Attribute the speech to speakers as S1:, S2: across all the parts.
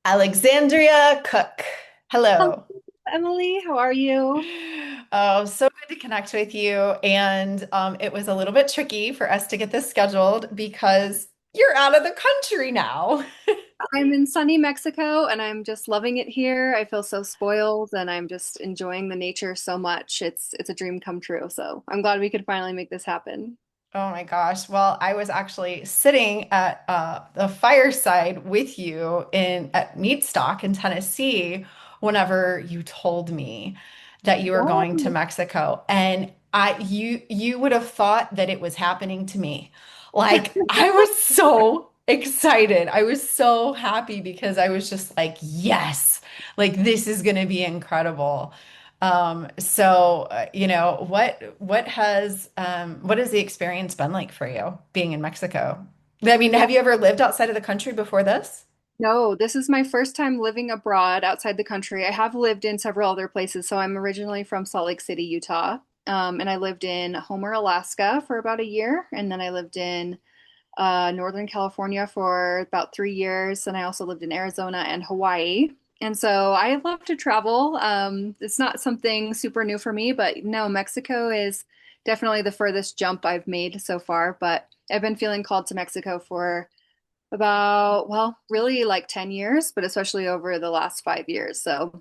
S1: Alexandria Cook.
S2: Hello,
S1: Hello.
S2: Emily. How are you?
S1: Oh, so good to connect with you. And it was a little bit tricky for us to get this scheduled because you're out of the country now.
S2: I'm in sunny Mexico and I'm just loving it here. I feel so spoiled and I'm just enjoying the nature so much. It's a dream come true. So I'm glad we could finally make this happen.
S1: Oh my gosh. Well, I was actually sitting at the fireside with you in at Meatstock in Tennessee whenever you told me that you were going to
S2: Yes.
S1: Mexico. And you would have thought that it was happening to me. Like I was so excited. I was so happy because I was just like, yes, like this is going to be incredible. What has the experience been like for you being in Mexico? I mean,
S2: Yeah.
S1: have you ever lived outside of the country before this?
S2: No, this is my first time living abroad outside the country. I have lived in several other places. So I'm originally from Salt Lake City, Utah. And I lived in Homer, Alaska for about a year. And then I lived in Northern California for about 3 years, and I also lived in Arizona and Hawaii. And so I love to travel. It's not something super new for me, but no, Mexico is definitely the furthest jump I've made so far. But I've been feeling called to Mexico for about, well, really like 10 years, but especially over the last 5 years. So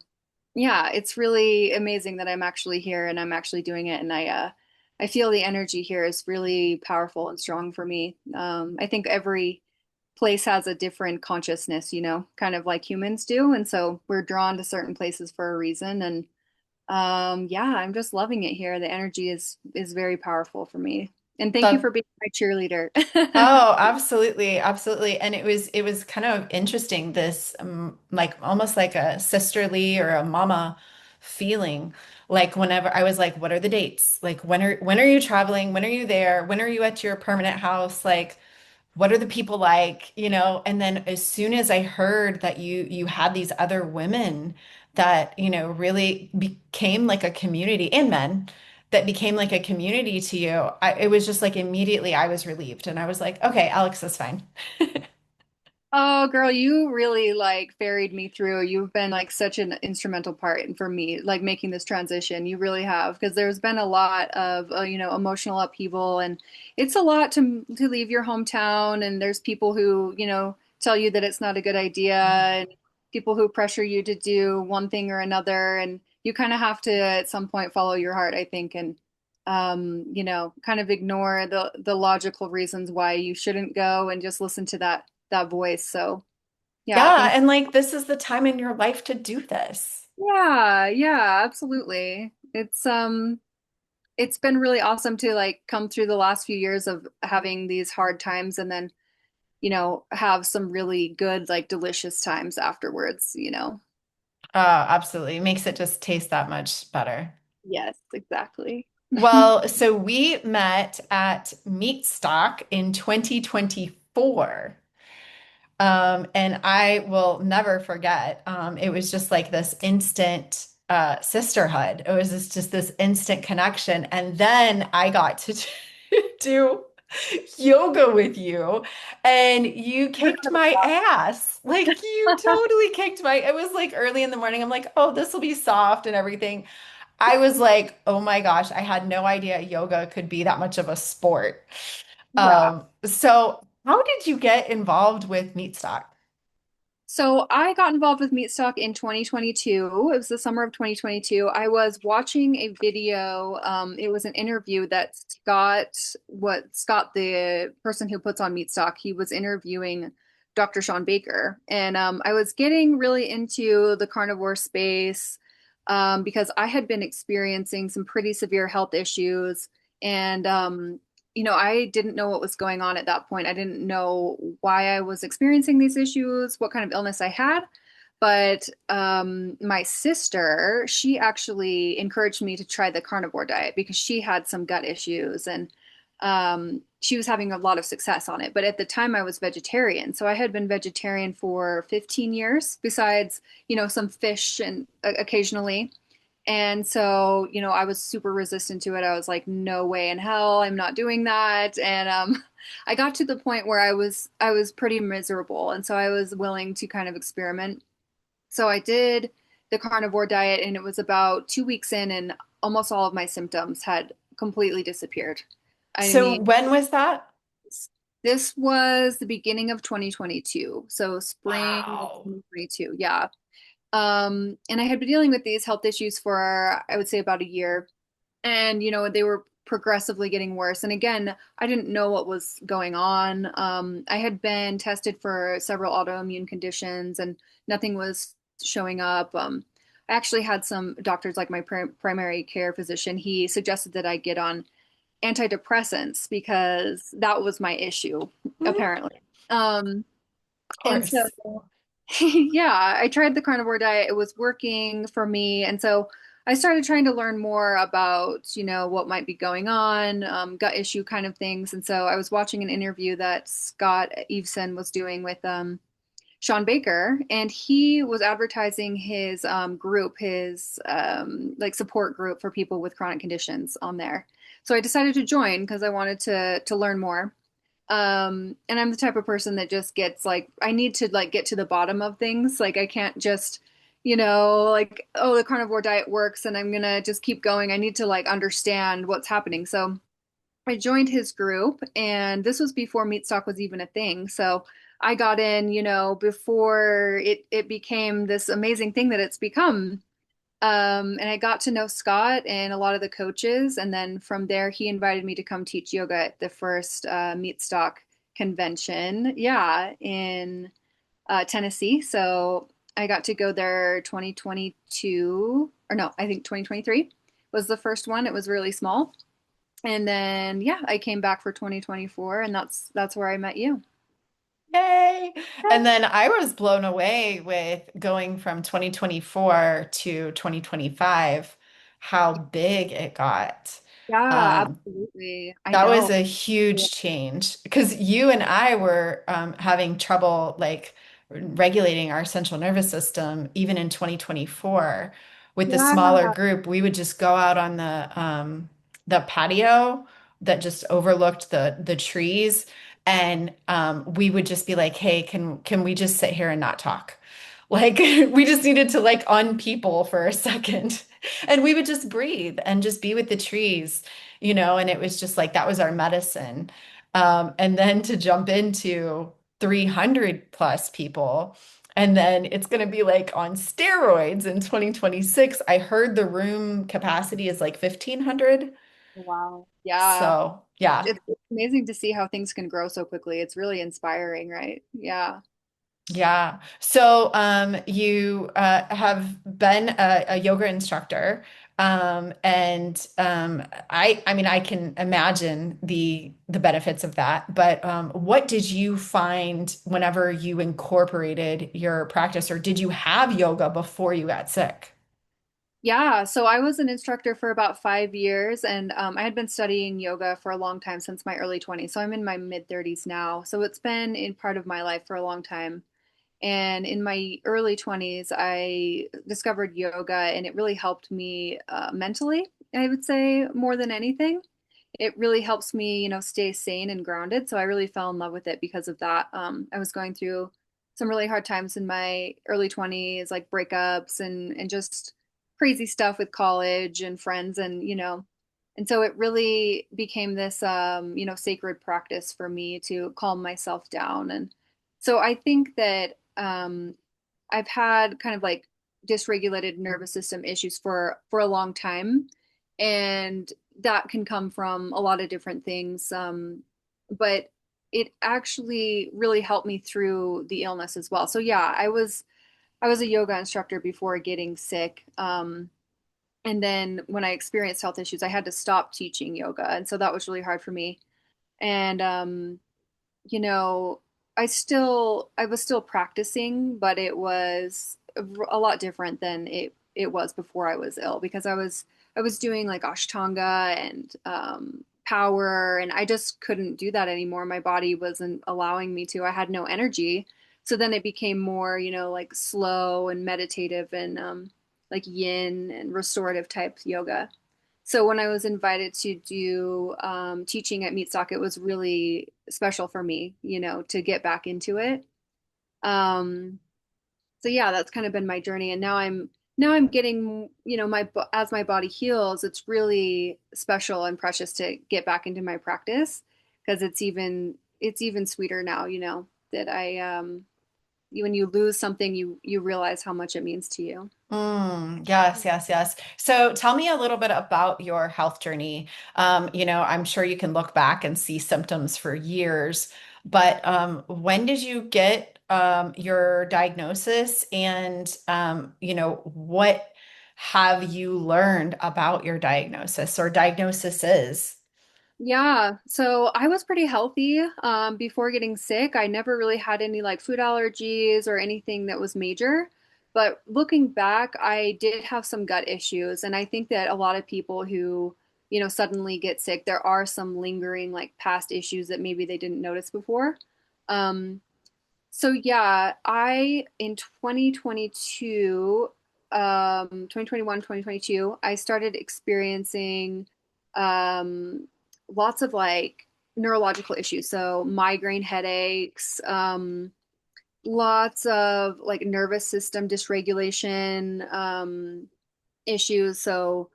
S2: yeah, it's really amazing that I'm actually here and I'm actually doing it. And I feel the energy here is really powerful and strong for me. I think every place has a different consciousness, kind of like humans do. And so we're drawn to certain places for a reason. And yeah, I'm just loving it here. The energy is very powerful for me. And thank you for
S1: That
S2: being my cheerleader.
S1: Oh, absolutely, absolutely. And it was kind of interesting, this like almost like a sisterly or a mama feeling. Like whenever I was like, what are the dates? Like when are you traveling? When are you there? When are you at your permanent house? Like what are the people like, And then as soon as I heard that you had these other women that, really became like a community, and men that became like a community to you, it was just like immediately I was relieved and I was like, okay, Alex is fine.
S2: Oh, girl, you really like ferried me through. You've been like such an instrumental part for me, like making this transition. You really have, because there's been a lot of, emotional upheaval, and it's a lot to leave your hometown. And there's people who, tell you that it's not a good idea, and people who pressure you to do one thing or another, and you kind of have to at some point follow your heart, I think, and kind of ignore the logical reasons why you shouldn't go and just listen to that voice. So yeah, I
S1: Yeah,
S2: think
S1: and like this is the time in your life to do this.
S2: yeah, yeah, absolutely. It's been really awesome to like come through the last few years of having these hard times and then, have some really good, like delicious times afterwards.
S1: Oh, absolutely. It makes it just taste that much better.
S2: Yes, exactly.
S1: Well, so we met at Meatstock in 2024. And I will never forget. It was just like this instant sisterhood. It was just this instant connection. And then I got to do yoga with you, and you kicked my ass. Like you totally kicked my, it was like early in the morning. I'm like, oh, this will be soft and everything. I was like, oh my gosh, I had no idea yoga could be that much of a sport.
S2: Yeah.
S1: So how did you get involved with Meatstock?
S2: So I got involved with Meatstock in 2022. It was the summer of 2022. I was watching a video. It was an interview that Scott, the person who puts on Meatstock, he was interviewing Dr. Sean Baker. And I was getting really into the carnivore space because I had been experiencing some pretty severe health issues. And I didn't know what was going on at that point. I didn't know why I was experiencing these issues, what kind of illness I had. But my sister, she actually encouraged me to try the carnivore diet because she had some gut issues and she was having a lot of success on it. But at the time, I was vegetarian. So I had been vegetarian for 15 years, besides, some fish and occasionally. And so, I was super resistant to it. I was like, no way in hell, I'm not doing that. And I got to the point where I was pretty miserable, and so I was willing to kind of experiment. So I did the carnivore diet, and it was about 2 weeks in, and almost all of my symptoms had completely disappeared. I
S1: So
S2: mean,
S1: when was that?
S2: this was the beginning of 2022, so spring of
S1: Wow.
S2: 2022. Yeah. And I had been dealing with these health issues for, I would say, about a year. And, they were progressively getting worse. And again, I didn't know what was going on. I had been tested for several autoimmune conditions and nothing was showing up. I actually had some doctors, like my primary care physician, he suggested that I get on antidepressants because that was my issue,
S1: Mhm.
S2: apparently. Um,
S1: Of
S2: and so
S1: course.
S2: yeah, I tried the carnivore diet. It was working for me. And so I started trying to learn more about, what might be going on, gut issue kind of things. And so I was watching an interview that Scott Eveson was doing with Sean Baker, and he was advertising his group, his like support group for people with chronic conditions on there. So I decided to join because I wanted to learn more. And I'm the type of person that just gets like, I need to like get to the bottom of things. Like I can't just, like, oh, the carnivore diet works and I'm gonna just keep going. I need to like understand what's happening. So I joined his group, and this was before Meatstock was even a thing. So I got in, before it became this amazing thing that it's become. And I got to know Scott and a lot of the coaches. And then from there, he invited me to come teach yoga at the first Meatstock convention. Yeah, in Tennessee. So I got to go there 2022, or no, I think 2023 was the first one. It was really small. And then yeah, I came back for 2024, and that's where I met you.
S1: Yay. And then I was blown away with going from 2024 to 2025, how big it got.
S2: Yeah,
S1: Um,
S2: absolutely. I
S1: That was
S2: know.
S1: a
S2: Yeah.
S1: huge change because you and I were having trouble like regulating our central nervous system even in 2024 with the smaller group. We would just go out on the patio that just overlooked the trees, and we would just be like, "Hey, can we just sit here and not talk?" Like we just needed to like unpeople for a second, and we would just breathe and just be with the trees, and it was just like that was our medicine. And then to jump into 300 plus people, and then it's going to be like on steroids in 2026. I heard the room capacity is like 1,500.
S2: Wow. Yeah.
S1: So, yeah.
S2: It's amazing to see how things can grow so quickly. It's really inspiring, right? Yeah.
S1: Yeah. So, you have been a yoga instructor, and I mean, I can imagine the benefits of that. But what did you find whenever you incorporated your practice, or did you have yoga before you got sick?
S2: Yeah, so I was an instructor for about 5 years, and I had been studying yoga for a long time since my early 20s. So I'm in my mid 30s now. So it's been in part of my life for a long time. And in my early 20s, I discovered yoga, and it really helped me mentally, I would say, more than anything. It really helps me, stay sane and grounded. So I really fell in love with it because of that. I was going through some really hard times in my early 20s, like breakups and just crazy stuff with college and friends, and so it really became this sacred practice for me to calm myself down. And so I think that I've had kind of like dysregulated nervous system issues for a long time, and that can come from a lot of different things. But it actually really helped me through the illness as well. So yeah, I was a yoga instructor before getting sick. And then when I experienced health issues, I had to stop teaching yoga, and so that was really hard for me. And you know, I was still practicing, but it was a lot different than it was before I was ill, because I was doing like Ashtanga and power, and I just couldn't do that anymore. My body wasn't allowing me to. I had no energy. So then it became more, like slow and meditative and like yin and restorative type yoga. So when I was invited to do teaching at Meatstock, it was really special for me, to get back into it. Um, So yeah, that's kind of been my journey, and now I'm getting, as my body heals, it's really special and precious to get back into my practice because it's even sweeter now, that when you lose something, you realize how much it means to you.
S1: Yes, yes, yes. So tell me a little bit about your health journey. I'm sure you can look back and see symptoms for years, but when did you get your diagnosis and what have you learned about your diagnosis or diagnoses?
S2: Yeah, so I was pretty healthy before getting sick. I never really had any like food allergies or anything that was major. But looking back, I did have some gut issues. And I think that a lot of people who, suddenly get sick, there are some lingering like past issues that maybe they didn't notice before. Um, so yeah, I in 2022, 2021, 2022, I started experiencing lots of like neurological issues. So migraine headaches, lots of like nervous system dysregulation issues. So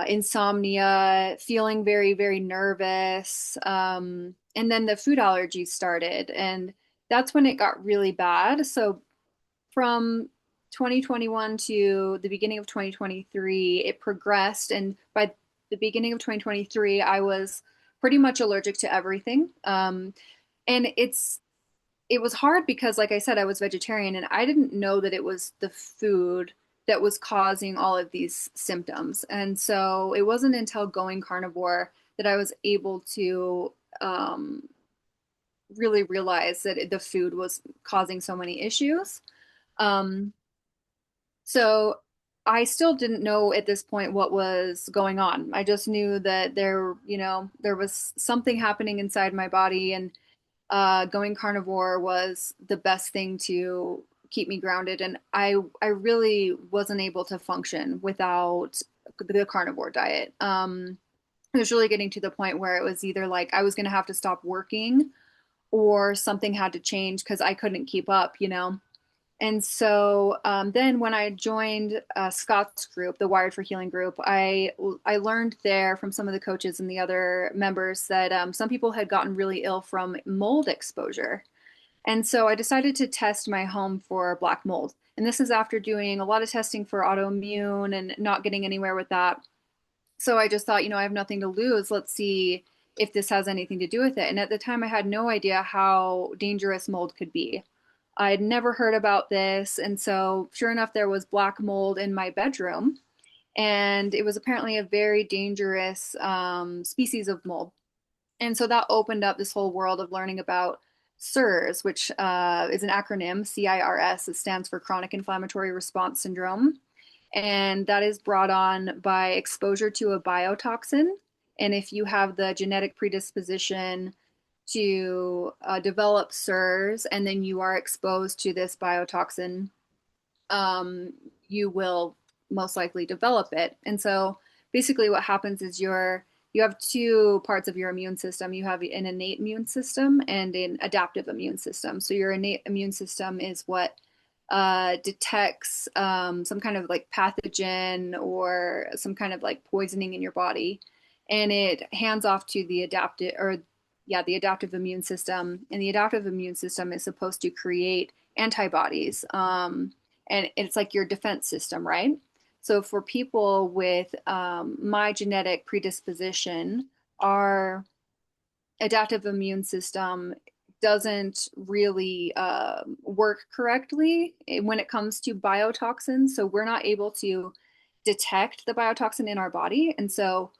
S2: insomnia, feeling very, very nervous. And then the food allergies started, and that's when it got really bad. So from 2021 to the beginning of 2023, it progressed. And by the beginning of 2023, I was pretty much allergic to everything. And it was hard because, like I said, I was vegetarian and I didn't know that it was the food that was causing all of these symptoms. And so it wasn't until going carnivore that I was able to really realize that the food was causing so many issues. Um, so I still didn't know at this point what was going on. I just knew that there was something happening inside my body, and going carnivore was the best thing to keep me grounded. And I really wasn't able to function without the carnivore diet. It was really getting to the point where it was either like I was going to have to stop working or something had to change because I couldn't keep up. And so then when I joined Scott's group, the Wired for Healing group, I learned there from some of the coaches and the other members that some people had gotten really ill from mold exposure. And so I decided to test my home for black mold. And this is after doing a lot of testing for autoimmune and not getting anywhere with that. So I just thought, I have nothing to lose. Let's see if this has anything to do with it. And at the time, I had no idea how dangerous mold could be. I had never heard about this. And so, sure enough, there was black mold in my bedroom. And it was apparently a very dangerous species of mold. And so that opened up this whole world of learning about CIRS, which is an acronym, CIRS. It stands for Chronic Inflammatory Response Syndrome. And that is brought on by exposure to a biotoxin. And if you have the genetic predisposition to develop CIRS and then you are exposed to this biotoxin, um, you will most likely develop it. And so basically what happens is you have two parts of your immune system. You have an innate immune system and an adaptive immune system. So your innate immune system is what detects some kind of like pathogen or some kind of like poisoning in your body, and it hands off to the adaptive immune system. And the adaptive immune system is supposed to create antibodies, and it's like your defense system, right? So for people with my genetic predisposition, our adaptive immune system doesn't really work correctly when it comes to biotoxins. So we're not able to detect the biotoxin in our body. And so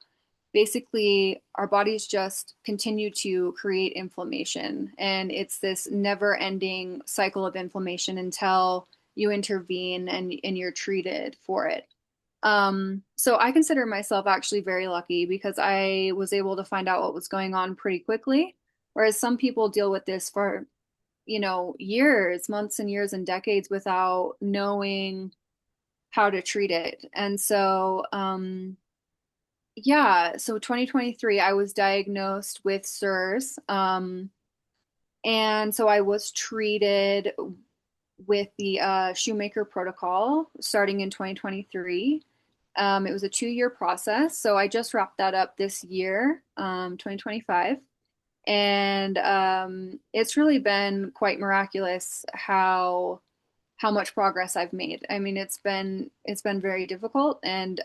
S2: basically, our bodies just continue to create inflammation. And it's this never ending cycle of inflammation until you intervene and you're treated for it. So I consider myself actually very lucky because I was able to find out what was going on pretty quickly, whereas some people deal with this for, years, months and years and decades without knowing how to treat it. And so, yeah, so 2023, I was diagnosed with CIRS. And so I was treated with the Shoemaker Protocol starting in 2023. It was a 2 year process. So I just wrapped that up this year, 2025. And it's really been quite miraculous how much progress I've made. I mean, it's been very difficult, and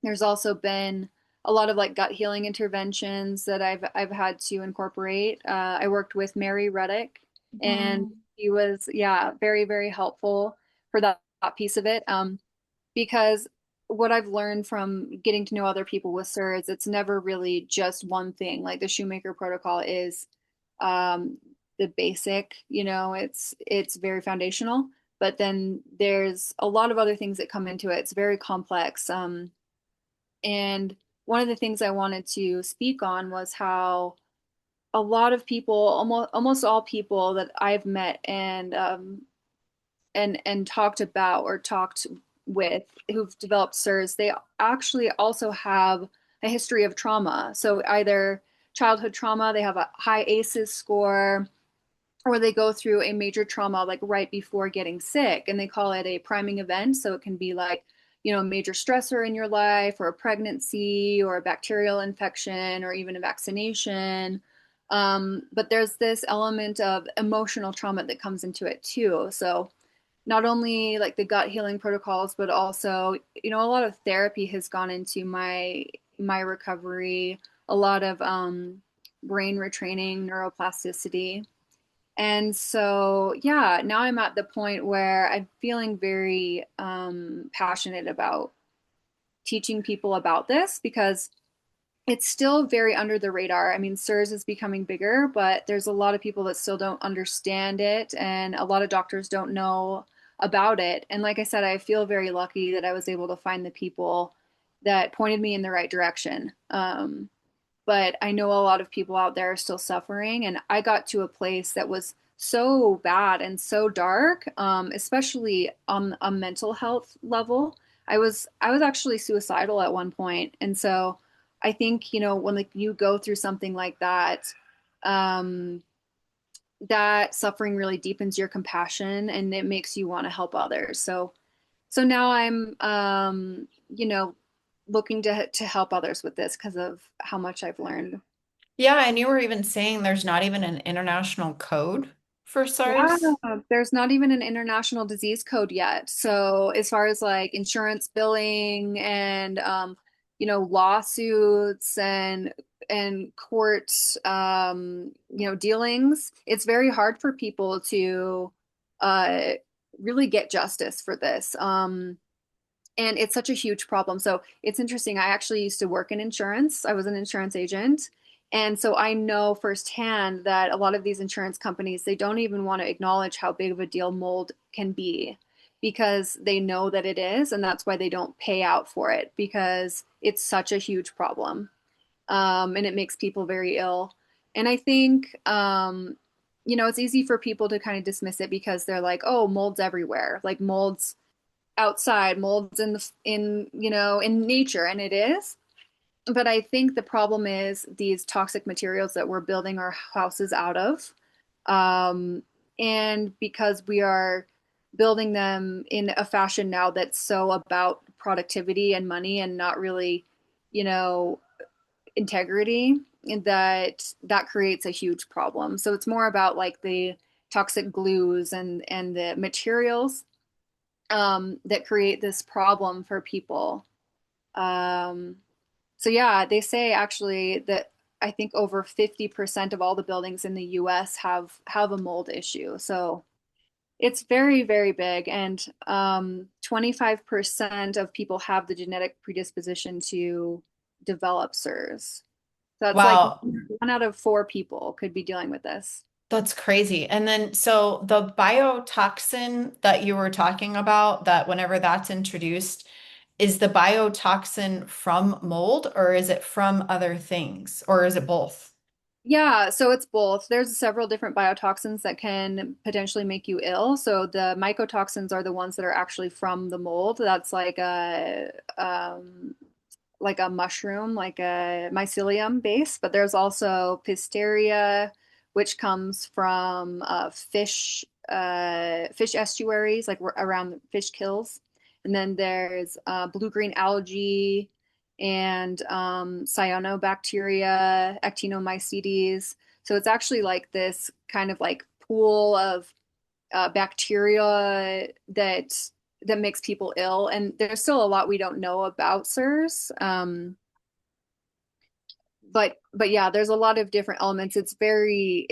S2: there's also been a lot of like gut healing interventions that I've had to incorporate. I worked with Mary Reddick, and
S1: Mhm.
S2: he was, yeah, very, very helpful for that piece of it. Because what I've learned from getting to know other people with SIRS, it's never really just one thing. Like the Shoemaker Protocol is um, the basic, it's very foundational. But then there's a lot of other things that come into it. It's very complex. And one of the things I wanted to speak on was how a lot of people, almost all people that I've met and talked about or talked with who've developed SIRS, they actually also have a history of trauma. So either childhood trauma, they have a high ACEs score, or they go through a major trauma like right before getting sick, and they call it a priming event. So it can be like, a major stressor in your life, or a pregnancy, or a bacterial infection, or even a vaccination. But there's this element of emotional trauma that comes into it too. So not only like the gut healing protocols, but also, a lot of therapy has gone into my recovery, a lot of brain retraining, neuroplasticity. And so, yeah, now I'm at the point where I'm feeling very passionate about teaching people about this because it's still very under the radar. I mean, SIRS is becoming bigger, but there's a lot of people that still don't understand it, and a lot of doctors don't know about it. And like I said, I feel very lucky that I was able to find the people that pointed me in the right direction. But I know a lot of people out there are still suffering, and I got to a place that was so bad and so dark, especially on a mental health level. I was actually suicidal at one point, and so I think when like you go through something like that, um, that suffering really deepens your compassion and it makes you want to help others. So now I'm looking to help others with this because of how much I've learned.
S1: Yeah, and you were even saying there's not even an international code for
S2: Yeah,
S1: SARS.
S2: there's not even an international disease code yet. So as far as like insurance billing and lawsuits and court dealings, it's very hard for people to uh really get justice for this. And it's such a huge problem. So it's interesting. I actually used to work in insurance. I was an insurance agent. And so I know firsthand that a lot of these insurance companies, they don't even want to acknowledge how big of a deal mold can be because they know that it is. And that's why they don't pay out for it because it's such a huge problem. And it makes people very ill. And I think, it's easy for people to kind of dismiss it because they're like, oh, mold's everywhere. Like mold's outside, molds in nature, and it is. But I think the problem is these toxic materials that we're building our houses out of. Um, and because we are building them in a fashion now that's so about productivity and money and not really, you know, integrity, that creates a huge problem. So it's more about like the toxic glues and the materials that create this problem for people. Um, so yeah, they say actually that I think over 50% of all the buildings in the US have a mold issue. So it's very, very big. And 25% of people have the genetic predisposition to develop SIRS. So that's like
S1: Wow,
S2: 1 out of 4 people could be dealing with this.
S1: that's crazy. And then, so the biotoxin that you were talking about, that whenever that's introduced, is the biotoxin from mold or is it from other things or is it both?
S2: Yeah, so it's both. There's several different biotoxins that can potentially make you ill. So the mycotoxins are the ones that are actually from the mold. That's like a mushroom, like a mycelium base. But there's also Pisteria, which comes from fish. fish estuaries, like around fish kills. And then there's blue-green algae and cyanobacteria, actinomycetes. So it's actually like this kind of like pool of bacteria that makes people ill. And there's still a lot we don't know about CIRS. But yeah, there's a lot of different elements. It's very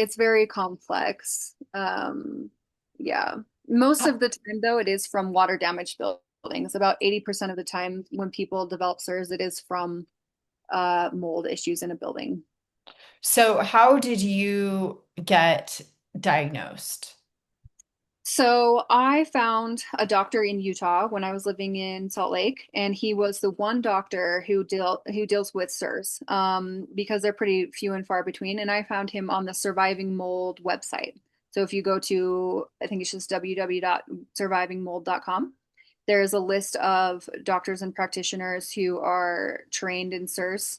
S2: complex. Yeah. Most of the time though, it is from water damaged buildings. About 80% of the time when people develop CIRS, it is from mold issues in a building.
S1: So how did you get diagnosed?
S2: So I found a doctor in Utah when I was living in Salt Lake, and he was the one doctor who deals with CIRS, because they're pretty few and far between. And I found him on the Surviving Mold website. So if you go to, I think it's just www.survivingmold.com, there's a list of doctors and practitioners who are trained in CIRS.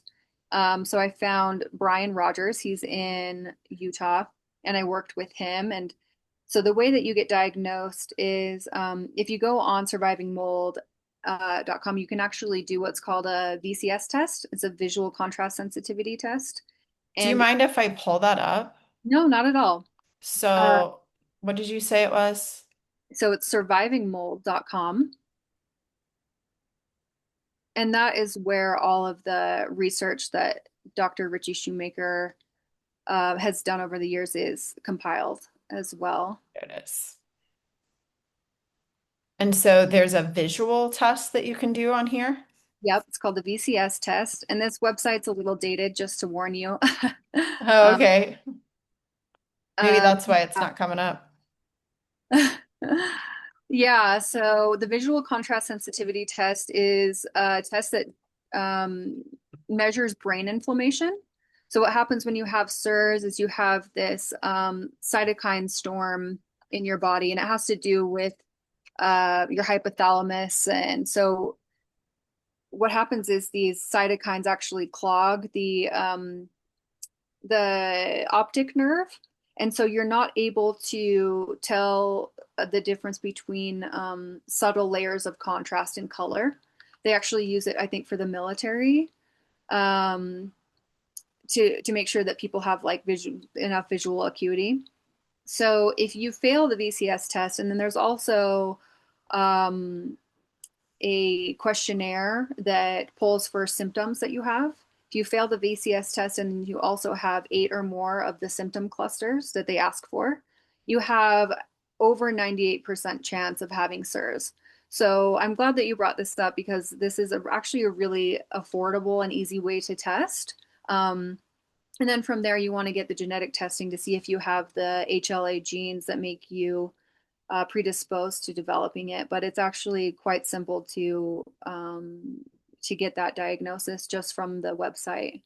S2: So I found Brian Rogers. He's in Utah, and I worked with him. And so the way that you get diagnosed is if you go on survivingmold.com, you can actually do what's called a VCS test. It's a visual contrast sensitivity test.
S1: Do you
S2: And
S1: mind if I pull that up?
S2: no, not at all. Uh,
S1: So, what did you say it was?
S2: so it's survivingmold.com. And that is where all of the research that Dr. Richie Shoemaker has done over the years is compiled as well.
S1: There it is. And so there's a visual test that you can do on here.
S2: Yep, it's called the VCS test. And this website's a little dated, just to warn you.
S1: Oh,
S2: Um,
S1: okay. Maybe
S2: um,
S1: that's why it's not coming up.
S2: yeah, so the visual contrast sensitivity test is a test that um, measures brain inflammation. So what happens when you have CIRS is you have this cytokine storm in your body, and it has to do with your hypothalamus. And so what happens is these cytokines actually clog the optic nerve. And so you're not able to tell the difference between subtle layers of contrast in color. They actually use it, I think, for the military, um, to make sure that people have like enough visual acuity. So if you fail the VCS test, and then there's also um, a questionnaire that polls for symptoms that you have. If you fail the VCS test and you also have 8 or more of the symptom clusters that they ask for, you have over 98% chance of having CIRS. So I'm glad that you brought this up because this is actually a really affordable and easy way to test. And then from there, you want to get the genetic testing to see if you have the HLA genes that make you predisposed to developing it, but it's actually quite simple to get that diagnosis just from the website.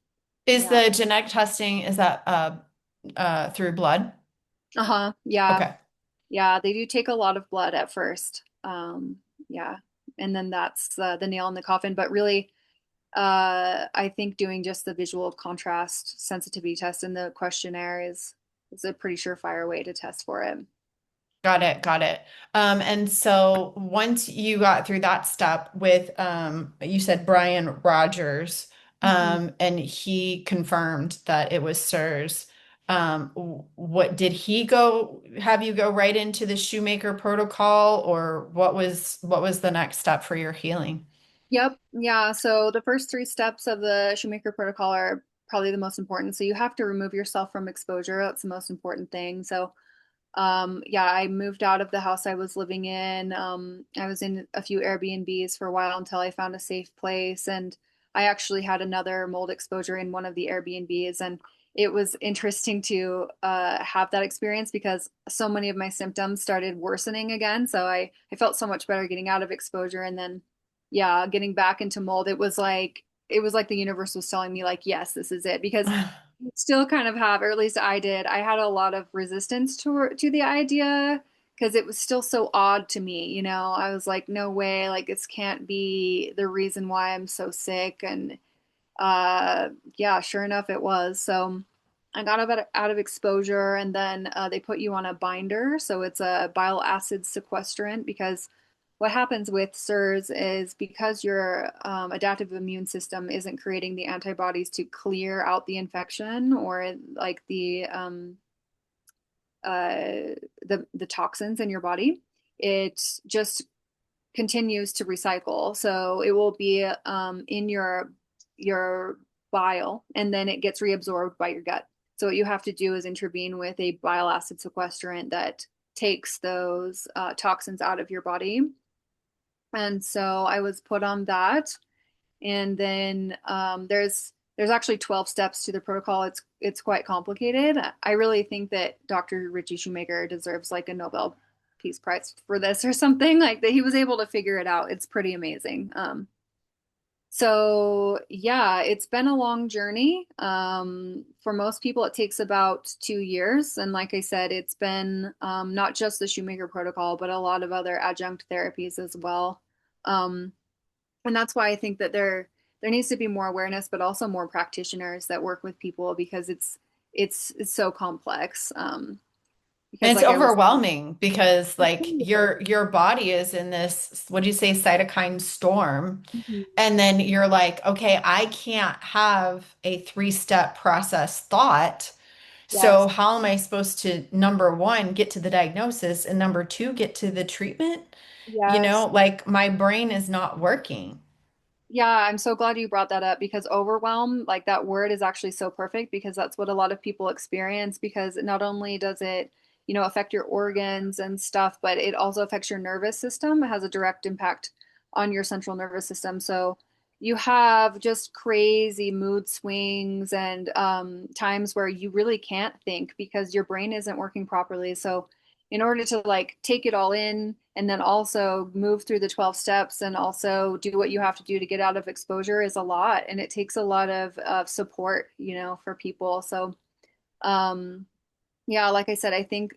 S1: Is
S2: Yeah.
S1: the genetic testing, is that through blood?
S2: Uh-huh. Yeah.
S1: Okay.
S2: Yeah. They do take a lot of blood at first. Yeah. And then that's the nail in the coffin. But really, I think doing just the visual contrast sensitivity test in the questionnaire is a pretty surefire way to test for it.
S1: Got it, got it. And so once you got through that step with, you said Brian Rogers,
S2: Mhm.
S1: and he confirmed that it was CIRS. What did he go have you go right into the Shoemaker Protocol, or what was the next step for your healing?
S2: Yep. Yeah. So the first 3 steps of the Shoemaker Protocol are probably the most important. So you have to remove yourself from exposure. That's the most important thing. So, yeah, I moved out of the house I was living in. I was in a few Airbnbs for a while until I found a safe place. And I actually had another mold exposure in one of the Airbnbs. And it was interesting to have that experience because so many of my symptoms started worsening again. So I felt so much better getting out of exposure. And then, yeah, getting back into mold, it was like the universe was telling me, like, yes, this is it. Because you still kind of have, or at least I did. I had a lot of resistance to the idea because it was still so odd to me. I was like, no way, like this can't be the reason why I'm so sick. And yeah, sure enough, it was. So I got out of exposure, and then they put you on a binder. So it's a bile acid sequestrant because what happens with CIRS is because your adaptive immune system isn't creating the antibodies to clear out the infection or like the toxins in your body, it just continues to recycle. So it will be in your bile, and then it gets reabsorbed by your gut. So what you have to do is intervene with a bile acid sequestrant that takes those toxins out of your body. And so I was put on that, and then there's actually 12 steps to the protocol. It's quite complicated. I really think that Dr. Richie Shoemaker deserves like a Nobel Peace Prize for this or something like that. He was able to figure it out. It's pretty amazing. So yeah, it's been a long journey. For most people, it takes about 2 years. And like I said, it's been not just the Shoemaker protocol, but a lot of other adjunct therapies as well. Um, and that's why I think that there needs to be more awareness, but also more practitioners that work with people because it's so complex. Because
S1: And it's
S2: like I was,
S1: overwhelming because like your body is in this, what do you say, cytokine storm.
S2: Mhm.
S1: And then you're like, okay, I can't have a three-step process thought. So
S2: Yes,
S1: how am I supposed to, number one, get to the diagnosis and number two, get to the treatment?
S2: yes.
S1: Like my brain is not working.
S2: Yeah, I'm so glad you brought that up because overwhelm, like that word is actually so perfect because that's what a lot of people experience because not only does it, affect your organs and stuff, but it also affects your nervous system. It has a direct impact on your central nervous system. So you have just crazy mood swings and times where you really can't think because your brain isn't working properly. So in order to like take it all in and then also move through the 12 steps and also do what you have to do to get out of exposure is a lot, and it takes a lot of support, for people. So um yeah, like I said, I think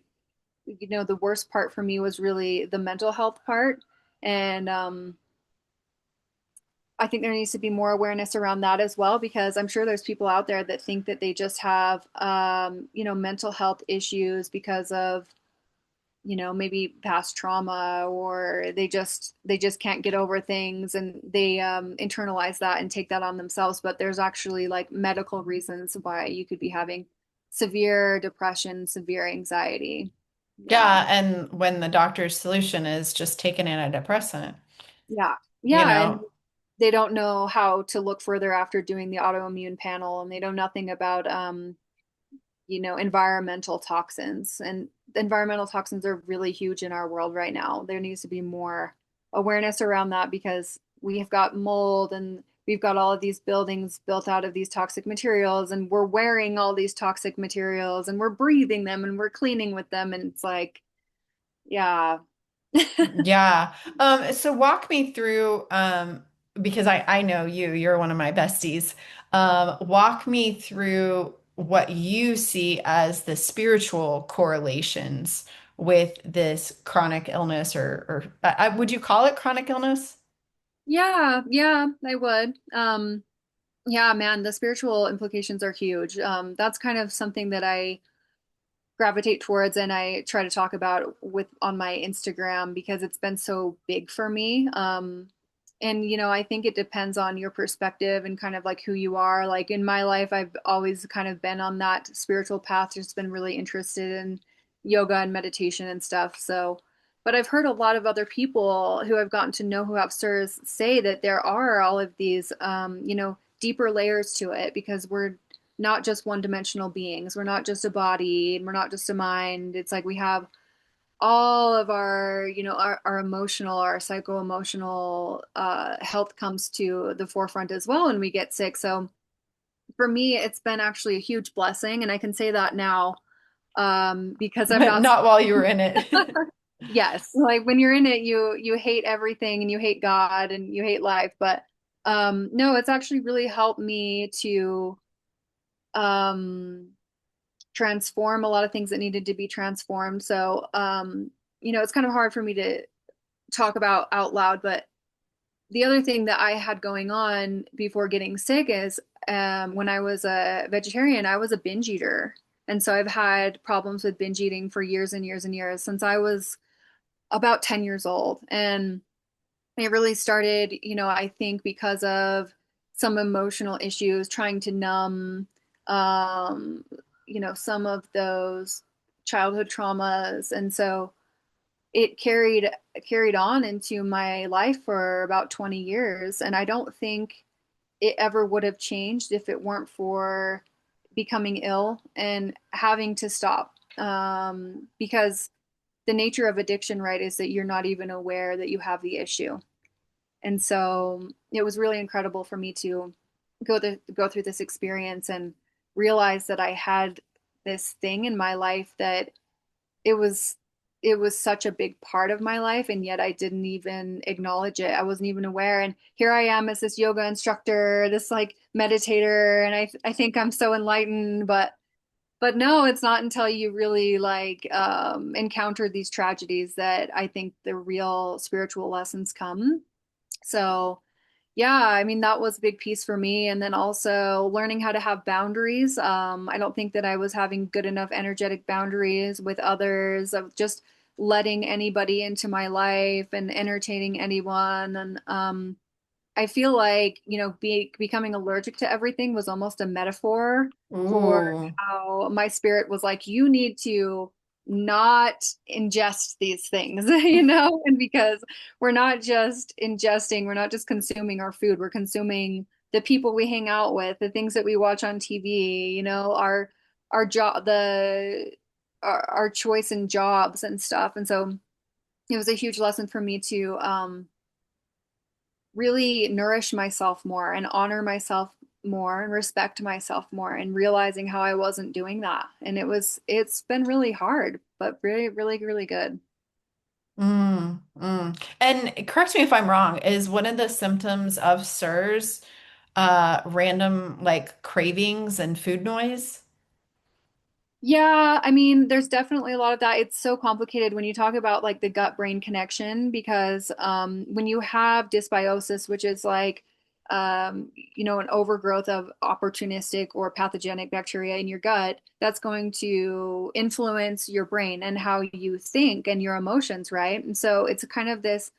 S2: the worst part for me was really the mental health part, and I think there needs to be more awareness around that as well because I'm sure there's people out there that think that they just have mental health issues because of maybe past trauma, or they just can't get over things, and they internalize that and take that on themselves. But there's actually like medical reasons why you could be having severe depression, severe anxiety. Yeah.
S1: Yeah, and when the doctor's solution is just take an antidepressant,
S2: Yeah.
S1: you
S2: Yeah. And
S1: know.
S2: they don't know how to look further after doing the autoimmune panel, and they know nothing about environmental toxins. And environmental toxins are really huge in our world right now. There needs to be more awareness around that because we have got mold and we've got all of these buildings built out of these toxic materials, and we're wearing all these toxic materials and we're breathing them and we're cleaning with them. And it's like, yeah.
S1: Yeah. So walk me through, because I know you're one of my besties. Walk me through what you see as the spiritual correlations with this chronic illness or would you call it chronic illness?
S2: Yeah, yeah, I would. Yeah, man, the spiritual implications are huge. That's kind of something that I gravitate towards and I try to talk about with on my Instagram because it's been so big for me. And I think it depends on your perspective and kind of like who you are. Like in my life, I've always kind of been on that spiritual path, just been really interested in yoga and meditation and stuff. So, but I've heard a lot of other people who I've gotten to know who have SIRS say that there are all of these, deeper layers to it because we're not just one-dimensional beings. We're not just a body and we're not just a mind. It's like we have all of our, our emotional, our psycho-emotional health comes to the forefront as well when we get sick. So for me, it's been actually a huge blessing, and I can say that now because I'm not.
S1: Not while you were in it.
S2: Yes, like when you're in it, you hate everything and you hate God and you hate life. But no, it's actually really helped me to um transform a lot of things that needed to be transformed. So, it's kind of hard for me to talk about out loud, but the other thing that I had going on before getting sick is when I was a vegetarian, I was a binge eater. And so I've had problems with binge eating for years and years and years since I was about 10 years old. And it really started, I think because of some emotional issues, trying to numb, um, some of those childhood traumas. And so it carried on into my life for about 20 years. And I don't think it ever would have changed if it weren't for becoming ill and having to stop. Because the nature of addiction, right, is that you're not even aware that you have the issue. And so it was really incredible for me to go through this experience and realize that I had this thing in my life that it was it was such a big part of my life, and yet I didn't even acknowledge it. I wasn't even aware. And here I am as this yoga instructor, this like meditator, and I think I'm so enlightened, but no, it's not until you really like encounter these tragedies that I think the real spiritual lessons come. So, yeah, I mean, that was a big piece for me. And then also learning how to have boundaries. I don't think that I was having good enough energetic boundaries with others, of just letting anybody into my life and entertaining anyone. And I feel like, becoming allergic to everything was almost a metaphor for
S1: Ooh.
S2: how my spirit was like, you need to not ingest these things, and because we're not just ingesting, we're not just consuming our food, we're consuming the people we hang out with, the things that we watch on TV, our job, our choice in jobs and stuff. And so it was a huge lesson for me to really nourish myself more and honor myself more and respect myself more, and realizing how I wasn't doing that. And it's been really hard, but really, really, really good.
S1: And correct me if I'm wrong, is one of the symptoms of CIRS random like cravings and food noise?
S2: Yeah, I mean, there's definitely a lot of that. It's so complicated when you talk about like the gut brain connection because when you have dysbiosis, which is like an overgrowth of opportunistic or pathogenic bacteria in your gut, that's going to influence your brain and how you think and your emotions, right? And so it's kind of this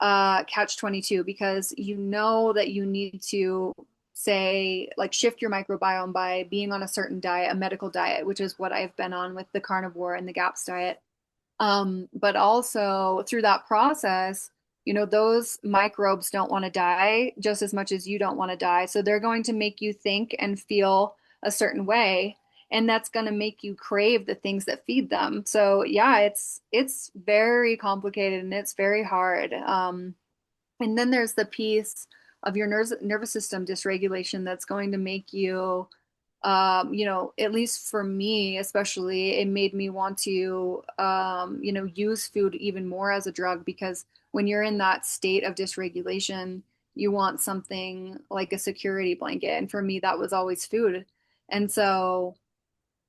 S2: catch 22 because you know that you need to say like shift your microbiome by being on a certain diet, a medical diet, which is what I've been on with the carnivore and the GAPS diet. But also through that process, those microbes don't want to die just as much as you don't want to die. So they're going to make you think and feel a certain way. And that's going to make you crave the things that feed them. So yeah, it's very complicated and it's very hard. And then there's the piece of your nervous system dysregulation that's going to make you, at least for me, especially, it made me want to, use food even more as a drug because when you're in that state of dysregulation, you want something like a security blanket. And for me, that was always food. And so,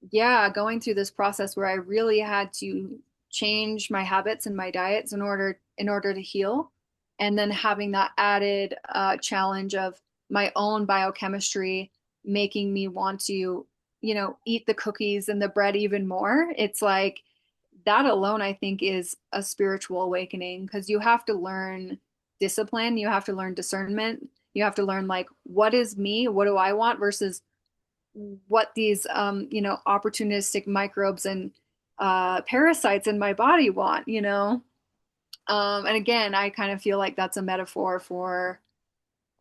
S2: yeah, going through this process where I really had to change my habits and my diets in order to heal, and then having that added challenge of my own biochemistry making me want to, eat the cookies and the bread even more. It's like that alone, I think, is a spiritual awakening because you have to learn discipline, you have to learn discernment, you have to learn like what is me, what do I want versus what these opportunistic microbes and parasites in my body want. And again, I kind of feel like that's a metaphor for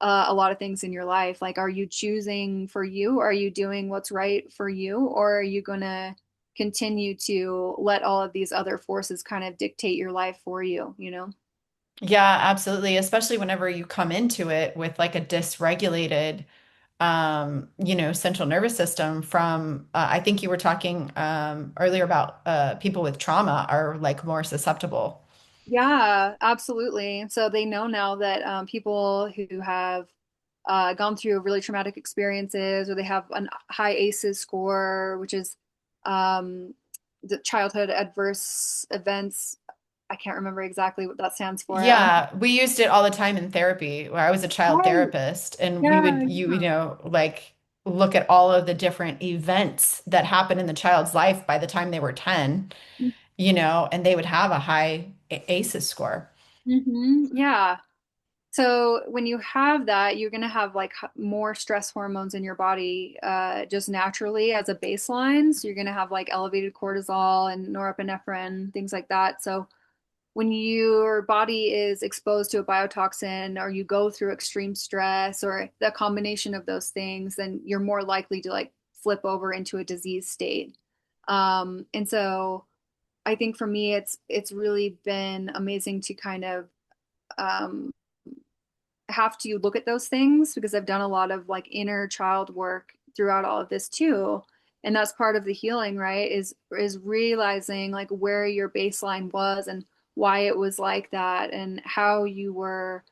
S2: a lot of things in your life. Like, are you choosing for you? Are you doing what's right for you? Or are you gonna continue to let all of these other forces kind of dictate your life for you?
S1: Yeah, absolutely. Especially whenever you come into it with like a dysregulated, central nervous system from, I think you were talking earlier about people with trauma are like more susceptible.
S2: Yeah, absolutely. So they know now that people who have gone through really traumatic experiences or they have a high ACEs score, which is um, the childhood adverse events I can't remember exactly what that stands for.
S1: Yeah, we used it all the time in therapy where I was a child
S2: Right.
S1: therapist and we
S2: Yeah,
S1: would you know like look at all of the different events that happen in the child's life by the time they were 10,
S2: yeah.
S1: and they would have a high ACEs score.
S2: Yeah. So when you have that, you're going to have like more stress hormones in your body just naturally as a baseline. So you're going to have like elevated cortisol and norepinephrine, things like that. So when your body is exposed to a biotoxin or you go through extreme stress or the combination of those things, then you're more likely to like flip over into a disease state. And so I think for me, it's really been amazing to kind of um, have to look at those things because I've done a lot of like inner child work throughout all of this too. And that's part of the healing, right? Is realizing like where your baseline was and why it was like that and how you were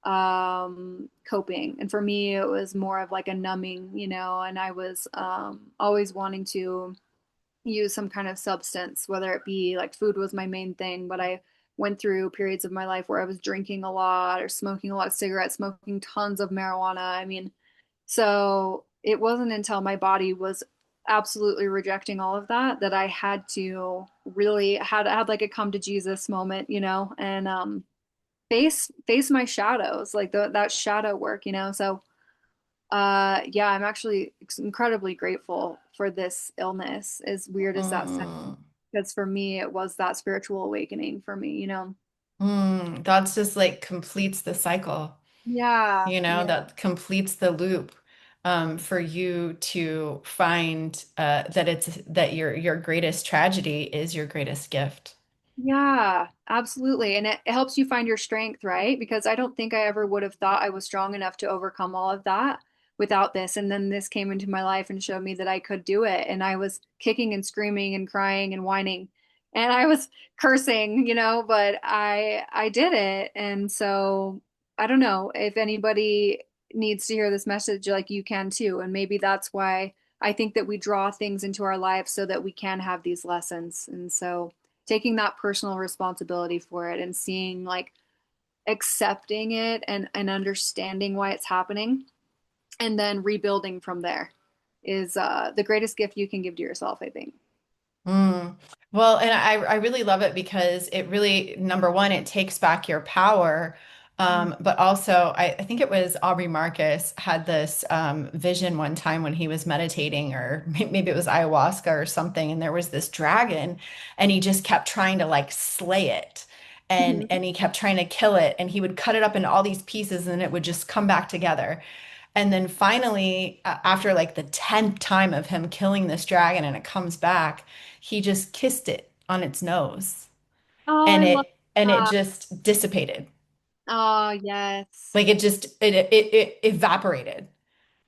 S2: coping. And for me it was more of like a numbing, and I was always wanting to use some kind of substance, whether it be like food was my main thing, but I went through periods of my life where I was drinking a lot or smoking a lot of cigarettes, smoking tons of marijuana. I mean, so it wasn't until my body was absolutely rejecting all of that that I had to really had like a come to Jesus moment, and face my shadows, like that shadow work, So yeah, I'm actually incredibly grateful for this illness, as weird as that sounds,
S1: Mm,
S2: because for me, it was that spiritual awakening for me.
S1: that's just like completes the cycle,
S2: Yeah, yeah,
S1: that completes the loop for you to find that your greatest tragedy is your greatest gift.
S2: yeah, absolutely. And it helps you find your strength, right? Because I don't think I ever would have thought I was strong enough to overcome all of that without this. And then this came into my life and showed me that I could do it. And I was kicking and screaming and crying and whining. And I was cursing, but I did it. And so I don't know if anybody needs to hear this message, like you can too. And maybe that's why I think that we draw things into our lives so that we can have these lessons. And so taking that personal responsibility for it and seeing like accepting it and understanding why it's happening and then rebuilding from there is the greatest gift you can give to yourself, I think.
S1: Mm. Well, and I really love it because it really, number one, it takes back your power. But also, I think it was Aubrey Marcus had this vision one time when he was meditating, or maybe it was ayahuasca or something, and there was this dragon, and he just kept trying to like slay it. And
S2: Mhm.
S1: and he kept trying to kill it, and he would cut it up into all these pieces, and it would just come back together. And then finally, after like the 10th time of him killing this dragon and it comes back, he just kissed it on its nose
S2: Oh,
S1: and
S2: I love
S1: it
S2: that.
S1: just dissipated.
S2: Oh, yes.
S1: Like it evaporated.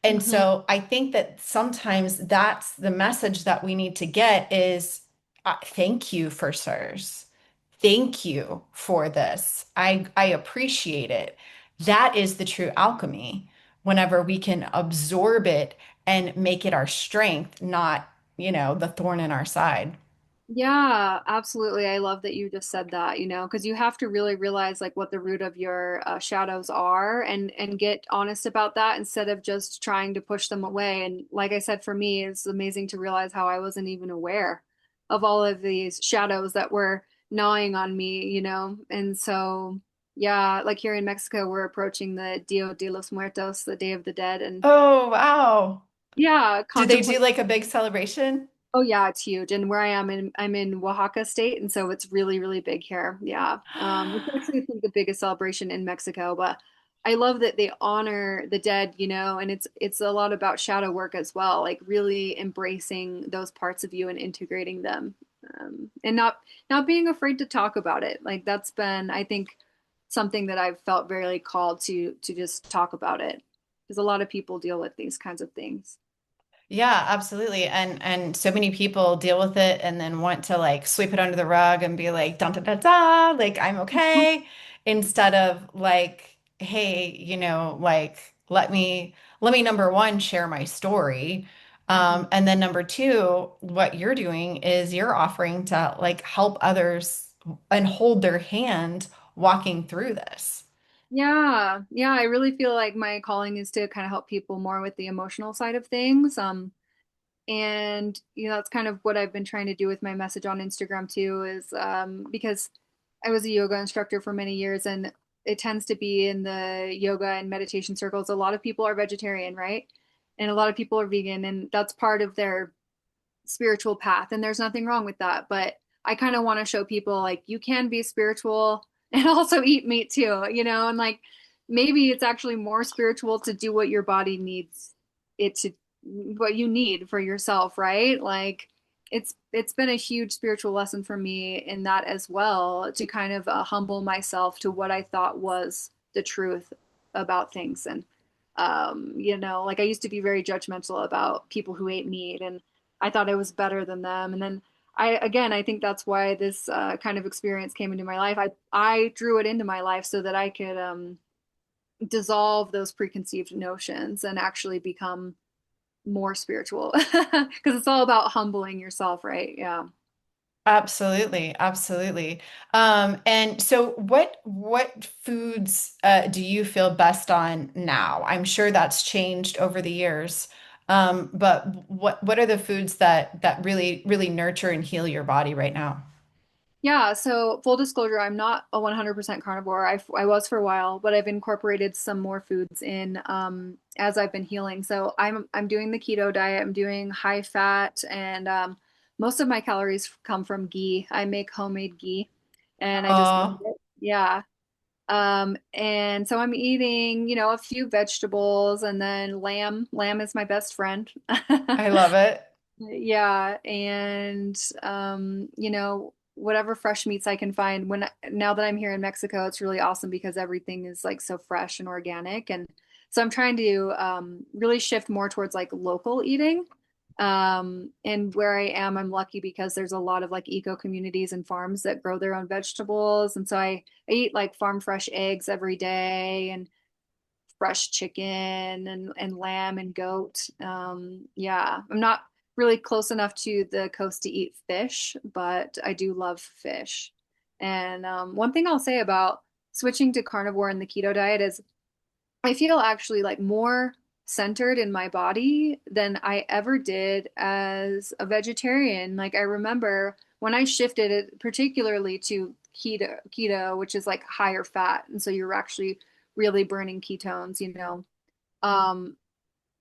S1: And
S2: Hmm.
S1: so I think that sometimes that's the message that we need to get is thank you for CIRS. Thank you for this. I appreciate it. That is the true alchemy. Whenever we can absorb it and make it our strength, not, the thorn in our side.
S2: Yeah, absolutely. I love that you just said that, because you have to really realize like what the root of your shadows are and get honest about that instead of just trying to push them away. And like I said, for me, it's amazing to realize how I wasn't even aware of all of these shadows that were gnawing on me. And so, yeah, like here in Mexico, we're approaching the Dia de los Muertos, the Day of the Dead, and
S1: Oh, wow.
S2: yeah,
S1: Do they do
S2: contemplate.
S1: like a big celebration?
S2: Oh yeah, it's huge. And where I am I'm in Oaxaca state, and so it's really, really big here. Yeah. It's actually I think the biggest celebration in Mexico, but I love that they honor the dead, and it's a lot about shadow work as well, like really embracing those parts of you and integrating them. And not being afraid to talk about it. Like that's been, I think, something that I've felt very called to just talk about it. Because a lot of people deal with these kinds of things.
S1: Yeah, absolutely. And so many people deal with it and then want to like sweep it under the rug and be like, dun, dun, dun, dun, like I'm okay, instead of like, hey, like let me number one share my story. And then number two, what you're doing is you're offering to like help others and hold their hand walking through this.
S2: Yeah. Yeah, I really feel like my calling is to kind of help people more with the emotional side of things. And that's kind of what I've been trying to do with my message on Instagram too, is because I was a yoga instructor for many years, and it tends to be in the yoga and meditation circles. A lot of people are vegetarian, right? And a lot of people are vegan, and that's part of their spiritual path. And there's nothing wrong with that. But I kind of want to show people like you can be spiritual and also eat meat too, and like maybe it's actually more spiritual to do what your body needs it to, what you need for yourself, right? Like it's been a huge spiritual lesson for me in that as well, to kind of humble myself to what I thought was the truth about things. And like I used to be very judgmental about people who ate meat, and I thought I was better than them. And then I think that's why this kind of experience came into my life. I drew it into my life so that I could dissolve those preconceived notions and actually become more spiritual, because it's all about humbling yourself, right? Yeah.
S1: Absolutely, absolutely. And so what foods do you feel best on now? I'm sure that's changed over the years. But what are the foods that really nurture and heal your body right now?
S2: Yeah, so full disclosure, I'm not a 100% carnivore. I was for a while, but I've incorporated some more foods in as I've been healing. So I'm doing the keto diet. I'm doing high fat, and most of my calories come from ghee. I make homemade ghee, and I just blend
S1: Oh,
S2: it. Yeah. And so I'm eating, a few vegetables, and then lamb. Lamb is my best friend.
S1: I love it.
S2: Yeah, and whatever fresh meats I can find. Now that I'm here in Mexico, it's really awesome because everything is like so fresh and organic. And so I'm trying to really shift more towards like local eating. And where I am, I'm lucky because there's a lot of like eco communities and farms that grow their own vegetables. And so I eat like farm fresh eggs every day, and fresh chicken and lamb and goat. Yeah, I'm not really close enough to the coast to eat fish, but I do love fish. And one thing I'll say about switching to carnivore and the keto diet is I feel actually like more centered in my body than I ever did as a vegetarian. Like I remember when I shifted it particularly to keto, which is like higher fat, and so you're actually really burning ketones, Um,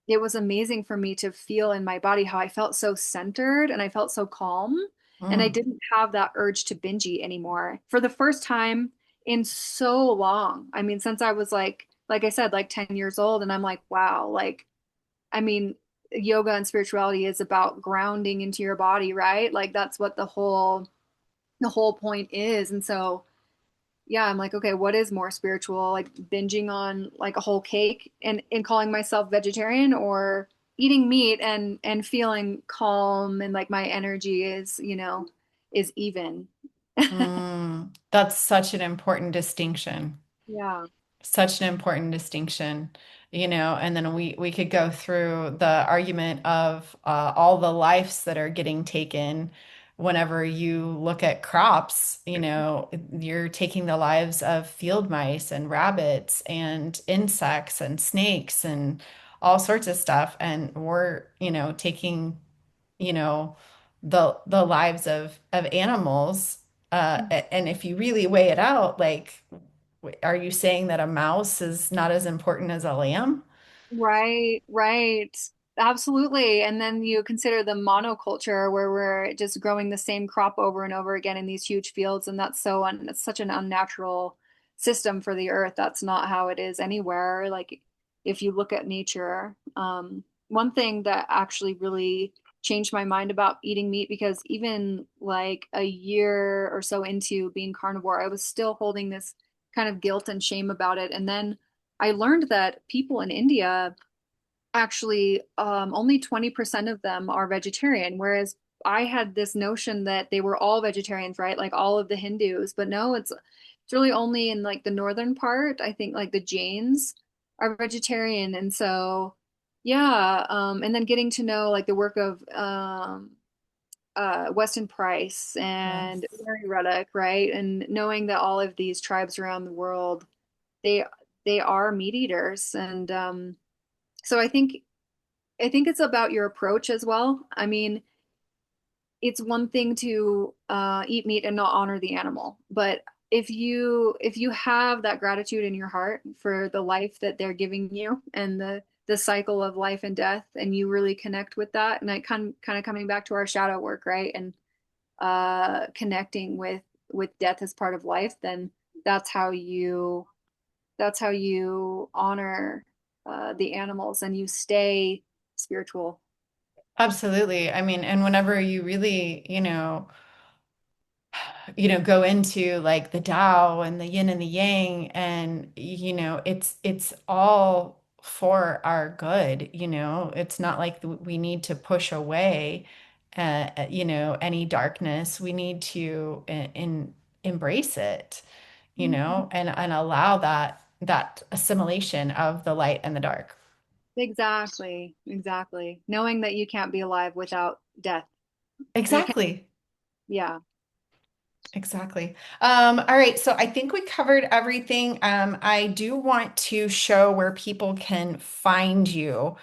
S2: it was amazing for me to feel in my body how I felt so centered and I felt so calm, and I
S1: Mm,
S2: didn't have that urge to binge eat anymore for the first time in so long. I mean, since I was like I said, like 10 years old, and I'm like, wow, like I mean, yoga and spirituality is about grounding into your body, right? Like that's what the whole point is. And so yeah, I'm like, okay, what is more spiritual? Like binging on like a whole cake and calling myself vegetarian, or eating meat and feeling calm and like my energy is even.
S1: that's such an important distinction.
S2: Yeah.
S1: Such an important distinction, and then we could go through the argument of all the lives that are getting taken whenever you look at crops, you're taking the lives of field mice and rabbits and insects and snakes and all sorts of stuff. And we're, taking, you know, the lives of animals. And if you really weigh it out, like, are you saying that a mouse is not as important as a lamb?
S2: Right, right. Absolutely. And then you consider the monoculture where we're just growing the same crop over and over again in these huge fields. And it's such an unnatural system for the earth. That's not how it is anywhere. Like if you look at nature, one thing that actually really changed my mind about eating meat, because even like a year or so into being carnivore, I was still holding this kind of guilt and shame about it. And then I learned that people in India actually only 20% of them are vegetarian, whereas I had this notion that they were all vegetarians, right? Like all of the Hindus, but no, it's really only in like the northern part. I think like the Jains are vegetarian, and so yeah, and then getting to know like the work of Weston Price and
S1: Yes.
S2: Mary Ruddock, right? And knowing that all of these tribes around the world, they they are meat eaters, and so I think it's about your approach as well. I mean, it's one thing to eat meat and not honor the animal, but if you have that gratitude in your heart for the life that they're giving you and the cycle of life and death, and you really connect with that, and I kind of coming back to our shadow work, right? And connecting with death as part of life, then that's how you that's how you honor the animals and you stay spiritual.
S1: Absolutely. I mean, and whenever you really, go into like the Tao and the yin and the yang, and it's all for our good. It's not like we need to push away, any darkness. We need to embrace it,
S2: Mhm.
S1: and allow that assimilation of the light and the dark.
S2: Exactly, exactly. Knowing that you can't be alive without death. You can't,
S1: Exactly.
S2: yeah.
S1: Exactly. All right, so I think we covered everything. I do want to show where people can find you,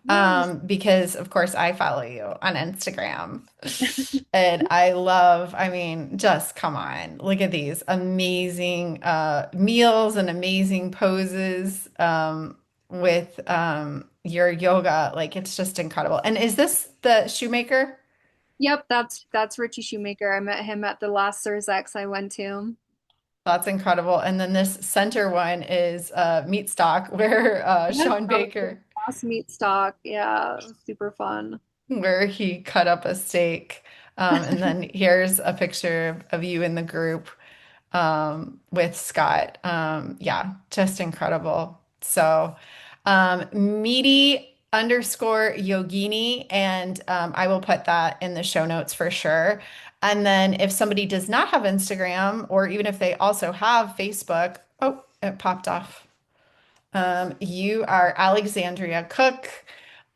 S2: Yes.
S1: because of course I follow you on Instagram. And I mean, just come on, look at these amazing meals and amazing poses with your yoga. Like it's just incredible. And is this the Shoemaker?
S2: Yep, that's Richie Shoemaker. I met him at the last CIRS I went to.
S1: That's incredible. And then this center one is Meatstock, where
S2: Yes,
S1: Sean
S2: that was the
S1: Baker,
S2: last meat stock. Yeah, it was super fun.
S1: where he cut up a steak. And then here's a picture of you in the group with Scott. Yeah, just incredible. So, meaty underscore yogini, and I will put that in the show notes for sure. And then if somebody does not have Instagram, or even if they also have Facebook, oh, it popped off. You are Alexandria Cook.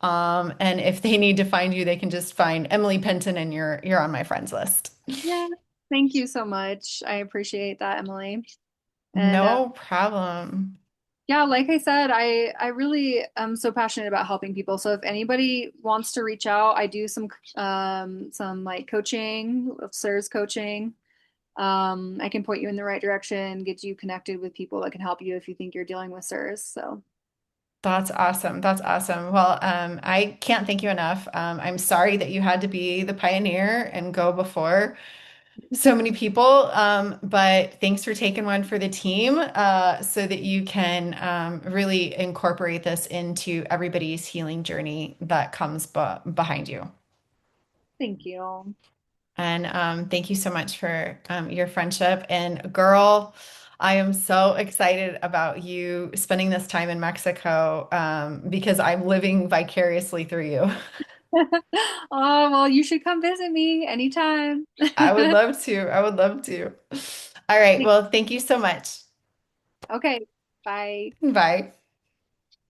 S1: And if they need to find you, they can just find Emily Penton, and you're on my friends list.
S2: Yeah, thank you so much. I appreciate that, Emily. And
S1: No problem.
S2: yeah, like I said, I really am so passionate about helping people. So if anybody wants to reach out, I do some like coaching, CIRS coaching. I can point you in the right direction, get you connected with people that can help you if you think you're dealing with CIRS. So
S1: That's awesome. That's awesome. Well, I can't thank you enough. I'm sorry that you had to be the pioneer and go before so many people. But thanks for taking one for the team, so that you can really incorporate this into everybody's healing journey that comes behind you.
S2: thank you.
S1: And thank you so much for your friendship. And girl, I am so excited about you spending this time in Mexico, because I'm living vicariously through you.
S2: Oh, well, you should come visit me anytime.
S1: I would love to. I would love to. All right. Well, thank you so much.
S2: Okay, bye.
S1: Bye.